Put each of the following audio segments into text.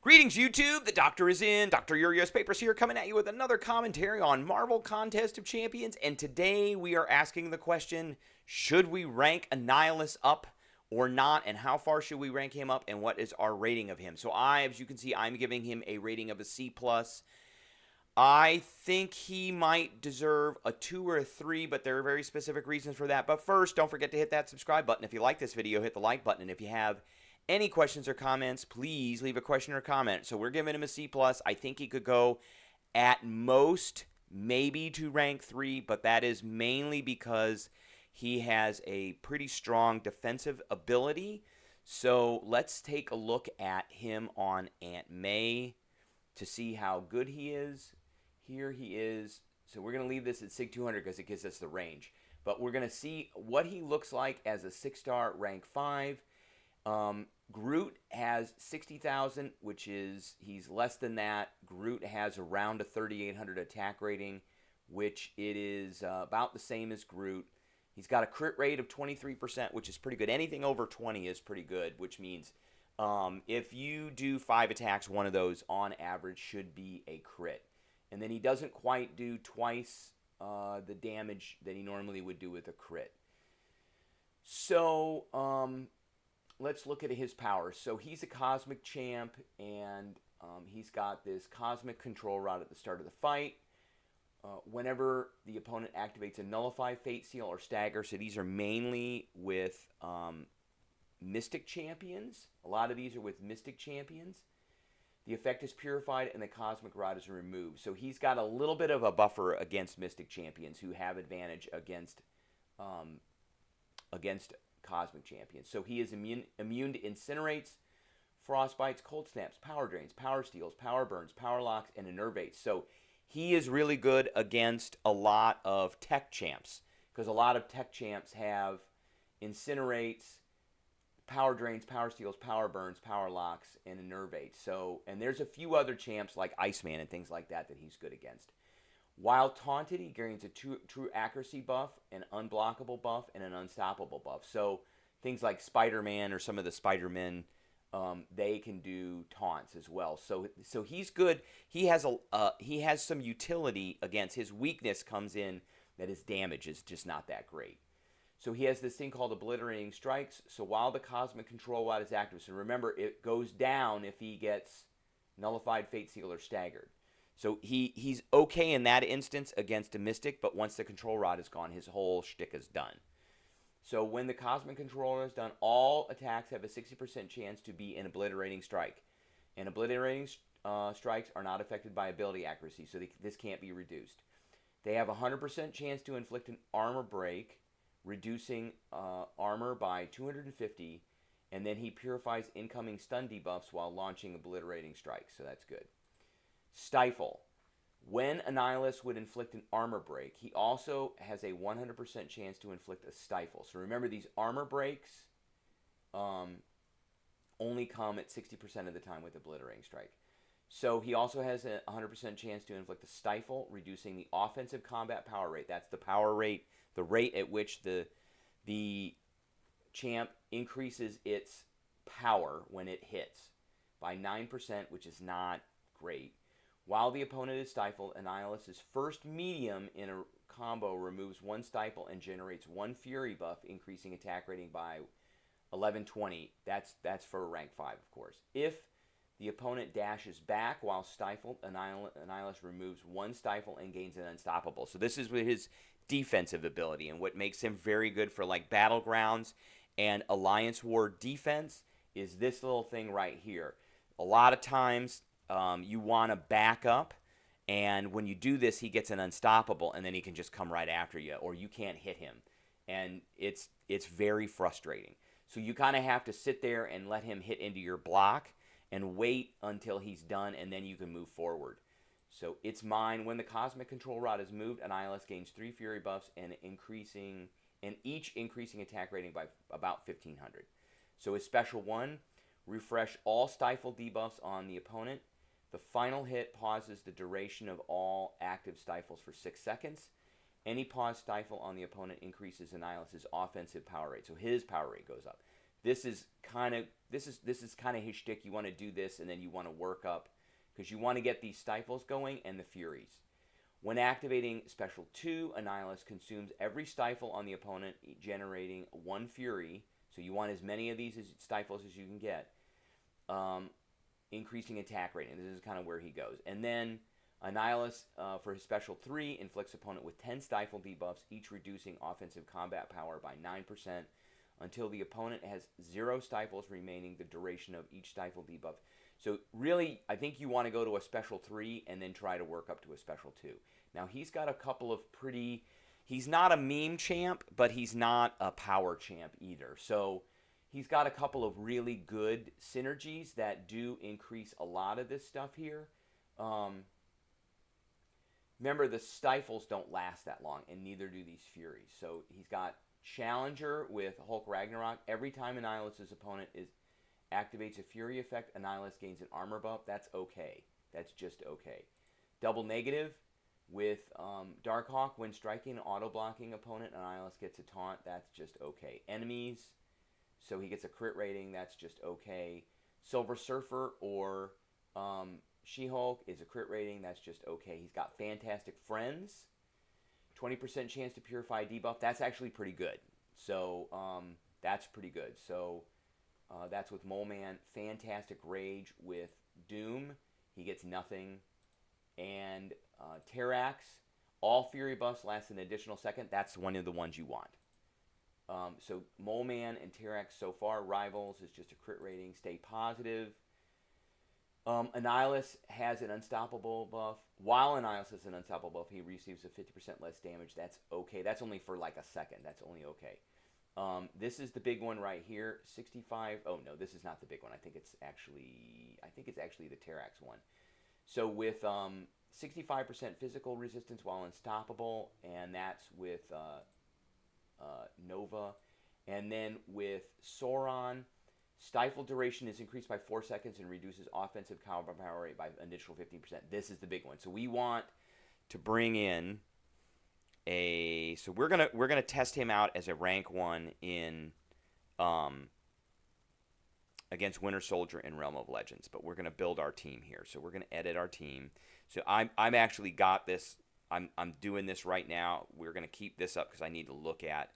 Greetings, YouTube. The doctor is in. Dr. Urios Papers here, coming at you with another commentary on Marvel Contest of Champions. And today we are asking the question, should we rank Annihilus up or not? And how far should we rank him up? And what is our rating of him? So as you can see, I'm giving him a rating of a C+. I think he might deserve a 2 or a 3, but there are very specific reasons for that. But first, don't forget to hit that subscribe button. If you like this video, hit the like button. And if you have any questions or comments, please leave a question or comment. So we're giving him a C+. I think he could go at most maybe to rank 3, but that is mainly because he has a pretty strong defensive ability. So let's take a look at him on Aunt May to see how good he is. Here he is. So we're going to leave this at SIG 200 because it gives us the range. But we're going to see what he looks like as a 6-star rank 5. Groot has 60,000, which is, he's less than that. Groot has around a 3,800 attack rating, which it is about the same as Groot. He's got a crit rate of 23%, which is pretty good. Anything over 20 is pretty good, which means if you do 5 attacks, one of those on average should be a crit. And then he doesn't quite do twice the damage that he normally would do with a crit. So, let's look at his powers. So he's a cosmic champ, and he's got this cosmic control rod at the start of the fight. Whenever the opponent activates a nullify, fate seal, or stagger, so these are mainly with mystic champions. A lot of these are with mystic champions. The effect is purified, and the cosmic rod is removed. So he's got a little bit of a buffer against mystic champions who have advantage against cosmic champions. So he is immune to incinerates, frostbites, cold snaps, power drains, power steals, power burns, power locks, and innervates. So he is really good against a lot of tech champs, because a lot of tech champs have incinerates, power drains, power steals, power burns, power locks, and innervates. So, and there's a few other champs like Iceman and things like that that he's good against. While taunted, he gains a true accuracy buff, an unblockable buff, and an unstoppable buff. So things like Spider-Man or some of the Spider-Men, they can do taunts as well. So he's good. He has some utility against. His weakness comes in that his damage is just not that great. So he has this thing called obliterating strikes. So while the cosmic control rod is active, so remember it goes down if he gets nullified, fate seal, or staggered. So he's okay in that instance against a mystic, but once the control rod is gone, his whole shtick is done. So when the cosmic control rod is done, all attacks have a 60% chance to be an obliterating strike. And obliterating strikes are not affected by ability accuracy, so this can't be reduced. They have a 100% chance to inflict an armor break, reducing armor by 250, and then he purifies incoming stun debuffs while launching obliterating strikes, so that's good. Stifle. When Annihilus would inflict an armor break, he also has a 100% chance to inflict a stifle. So remember, these armor breaks only come at 60% of the time with obliterating strike. So he also has a 100% chance to inflict a stifle, reducing the offensive combat power rate. That's the power rate, the rate at which the champ increases its power when it hits by 9%, which is not great. While the opponent is stifled, Annihilus' first medium in a combo removes 1 stifle and generates 1 fury buff, increasing attack rating by 1120. That's for rank 5, of course. If the opponent dashes back while stifled, Annihilus removes 1 stifle and gains an unstoppable. So this is with his defensive ability, and what makes him very good for like battlegrounds and alliance war defense is this little thing right here. A lot of times you want to back up, and when you do this, he gets an unstoppable, and then he can just come right after you, or you can't hit him, and it's very frustrating. So you kind of have to sit there and let him hit into your block and wait until he's done, and then you can move forward. So it's mine. When the cosmic control rod is moved, Annihilus gains 3 fury buffs and each increasing attack rating by about 1,500. So his special 1, refresh all stifle debuffs on the opponent. The final hit pauses the duration of all active stifles for 6 seconds. Any pause stifle on the opponent increases Annihilus' offensive power rate. So his power rate goes up. this is kind of his shtick. You want to do this, and then you want to work up because you want to get these stifles going and the furies. When activating Special 2, Annihilus consumes every stifle on the opponent, generating 1 fury. So you want as many of these stifles as you can get, increasing attack rating. This is kind of where he goes. And then Annihilus, for his Special 3, inflicts opponent with 10 stifle debuffs, each reducing offensive combat power by 9%, until the opponent has 0 stifles remaining the duration of each stifle debuff. So really, I think you want to go to a Special 3 and then try to work up to a Special 2. Now, he's got a couple of pretty... He's not a meme champ, but he's not a power champ either. So he's got a couple of really good synergies that do increase a lot of this stuff here. Remember, the stifles don't last that long, and neither do these furies. So he's got Challenger with Hulk Ragnarok. Every time Annihilus' opponent activates a fury effect, Annihilus gains an armor buff. That's okay. That's just okay. Double negative with Darkhawk. When striking an auto-blocking opponent, Annihilus gets a taunt. That's just okay. Enemies, so he gets a crit rating. That's just okay. Silver Surfer or She-Hulk is a crit rating. That's just okay. He's got Fantastic Friends. 20% chance to purify debuff. That's actually pretty good. So that's pretty good. So that's with Mole Man. Fantastic Rage with Doom. He gets nothing. And Terrax. All Fury buffs last an additional second. That's one of the ones you want. So Mole Man and Terrax so far. Rivals is just a crit rating. Stay positive. Annihilus has an unstoppable buff. While Annihilus has an unstoppable buff, he receives a 50% less damage. That's okay. That's only for like a second. That's only okay. This is the big one right here. 65. Oh no, this is not the big one. I think it's actually the Terrax one. So with 65% physical resistance while unstoppable, and that's with Nova. And then with Sauron, stifle duration is increased by 4 seconds and reduces offensive combat power rate by an additional 15%. This is the big one. So we want to bring in a... So we're gonna test him out as a rank 1 in against Winter Soldier in Realm of Legends. But we're gonna build our team here. So we're gonna edit our team. So I'm actually got this. I'm doing this right now. We're gonna keep this up because I need to look at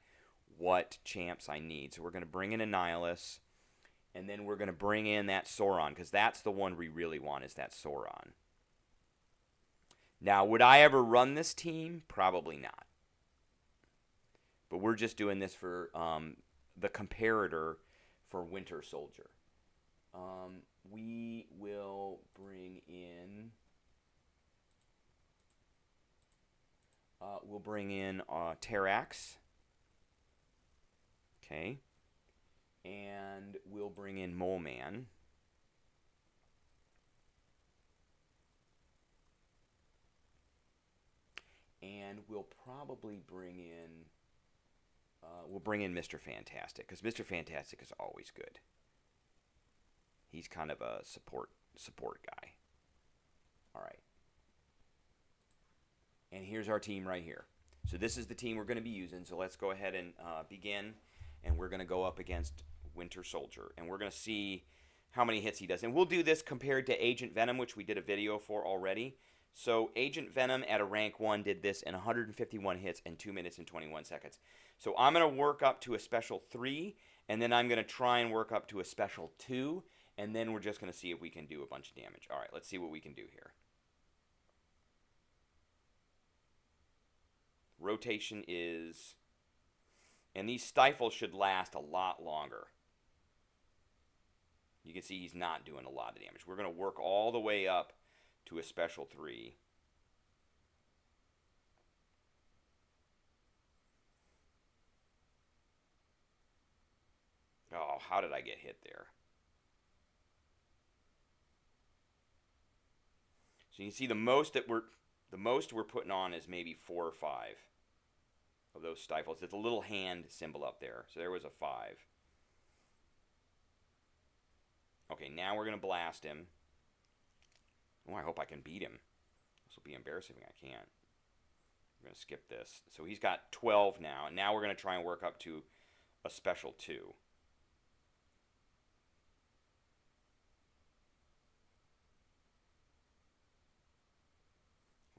what champs I need. So we're gonna bring in Annihilus. And then we're going to bring in that Sauron, because that's the one we really want, is that Sauron. Now, would I ever run this team? Probably not. But we're just doing this for the comparator for Winter Soldier. We will bring in... we'll bring in Terrax. Okay. And we'll bring in Mole Man. And we'll probably bring in... we'll bring in Mr. Fantastic, because Mr. Fantastic is always good. He's kind of a support guy. All right. And here's our team right here. So this is the team we're going to be using. So let's go ahead and begin. And we're going to go up against Winter Soldier. And we're going to see how many hits he does. And we'll do this compared to Agent Venom, which we did a video for already. So Agent Venom at a rank 1 did this in 151 hits in 2 minutes and 21 seconds. So I'm going to work up to a special 3. And then I'm going to try and work up to a special 2. And then we're just going to see if we can do a bunch of damage. All right, let's see what we can do here. Rotation is... And these stifles should last a lot longer. You can see he's not doing a lot of damage. We're going to work all the way up to a special 3. Oh, how did I get hit there? So you can see the most we're putting on is maybe 4 or 5. Of those stifles. It's a little hand symbol up there. So there was a 5. Okay, now we're going to blast him. Oh, I hope I can beat him. This will be embarrassing if I can't. I'm going to skip this. So he's got 12 now. And now we're going to try and work up to a special 2.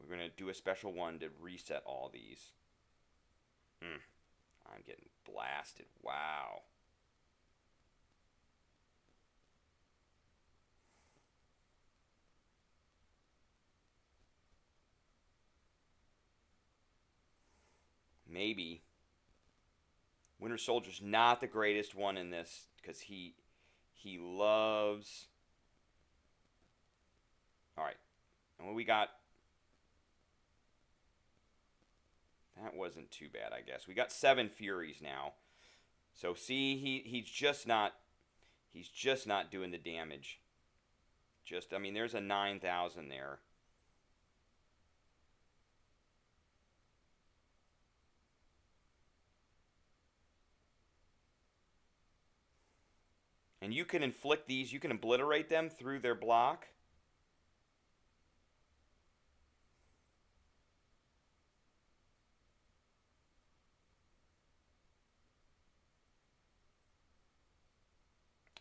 We're going to do a special one to reset all these. I'm getting blasted. Wow. Maybe. Winter Soldier's not the greatest one in this because he loves. All right. And what we got? That wasn't too bad, I guess. We got 7 Furies now. So see, he's just not doing the damage. I mean, there's a 9,000 there. And you can inflict these, you can obliterate them through their block.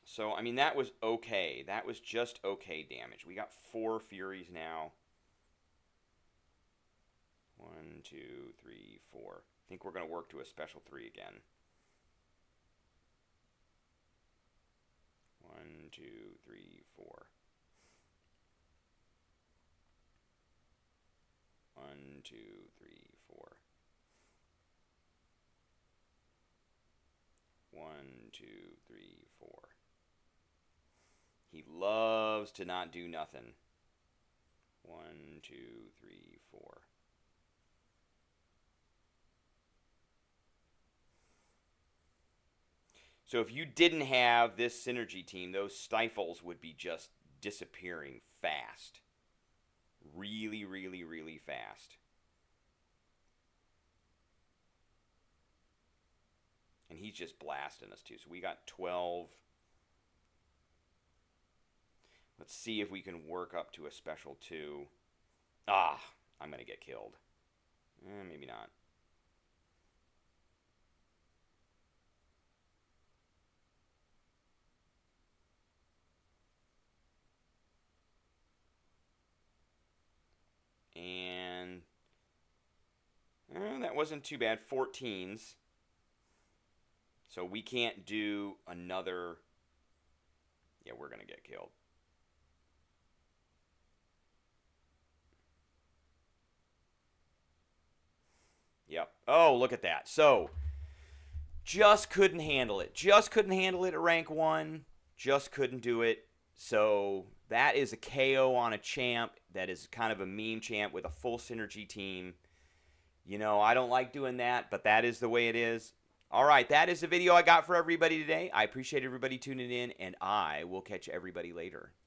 So, I mean, that was okay. That was just okay damage. We got 4 Furies now. 1, 2, 3, 4. I think we're going to work to a special 3 again. 1, 2, 3, 4. 1, 2, 3, 4. 1, 2, 3, 4. He loves to not do nothing. 1, 2, 3, 4. So if you didn't have this synergy team, those stifles would be just disappearing fast. Really, really, really fast. And he's just blasting us too. So we got 12. Let's see if we can work up to a special 2. Ah, I'm going to get killed. Maybe not. And that wasn't too bad. 14s. So we can't do another. Yeah, we're going to get killed. Yep. Oh, look at that. So, just couldn't handle it. Just couldn't handle it at rank 1. Just couldn't do it. So, that is a KO on a champ. That is kind of a meme champ with a full synergy team. You know, I don't like doing that, but that is the way it is. All right, that is the video I got for everybody today. I appreciate everybody tuning in, and I will catch everybody later.